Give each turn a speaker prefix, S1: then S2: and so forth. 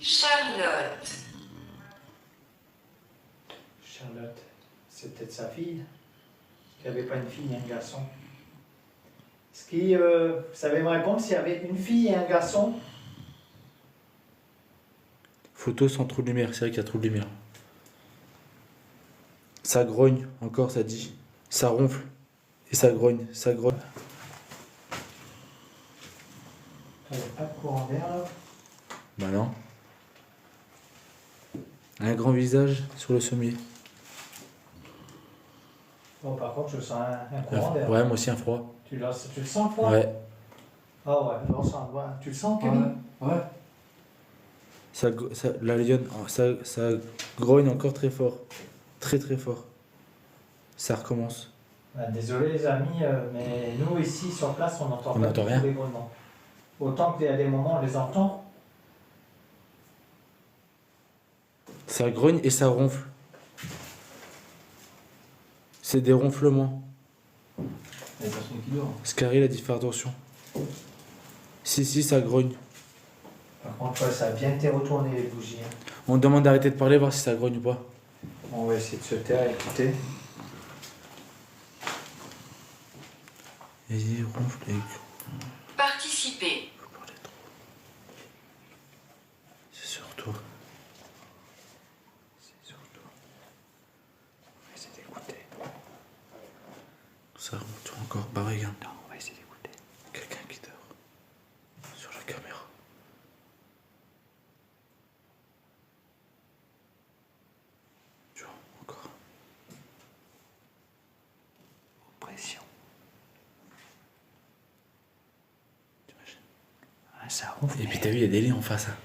S1: Charlotte.
S2: Charlotte, c'est peut-être sa fille. Il n'y avait pas une fille et un garçon. Est-ce que vous savez me répondre s'il y avait une fille et un garçon?
S3: Photo sans trou de lumière, c'est vrai qu'il y a trou de lumière. Ça grogne, encore ça dit. Ça ronfle. Et ça grogne, ça grogne.
S2: Il n'y a pas de courant d'air là.
S3: Bah non. Un grand visage sur le sommier.
S2: Bon, par contre, je sens un courant d'air.
S3: Ouais, moi aussi un froid.
S2: Tu le sens, toi?
S3: Ouais.
S2: Ah ouais, là, on s'en voit. Tu le sens, Kevin?
S3: Ouais. La lionne, ça grogne encore très fort. Très très fort. Ça recommence.
S2: Ah, désolé les amis, mais nous ici sur place, on n'entend
S3: On
S2: pas
S3: n'entend
S2: du tout
S3: rien.
S2: les grognements. Autant qu'il y a des moments, on les entend.
S3: Ça grogne et ça ronfle. C'est des ronflements.
S4: Il y a personne qui dort.
S3: Scary, il a dit faire attention. Si, ça grogne.
S2: Par contre, ouais, ça a bien été retourné les bougies. Hein.
S3: On demande d'arrêter de parler, voir si ça grogne ou pas.
S2: On va essayer de se taire et écouter.
S3: Vas-y, ronfle et...
S1: Participer.
S3: C'est sur toi. C'est sur toi.
S2: On va essayer d'écouter.
S3: Ça remonte encore. Bah regarde.
S2: Non, on va essayer d'écouter.
S3: Quelqu'un qui dort. Sur la caméra. Tu vois, encore.
S2: Pression.
S3: T'imagines?
S2: Ah, ça ronfle.
S3: Et puis t'as vu, il y a des lits en face. Hein.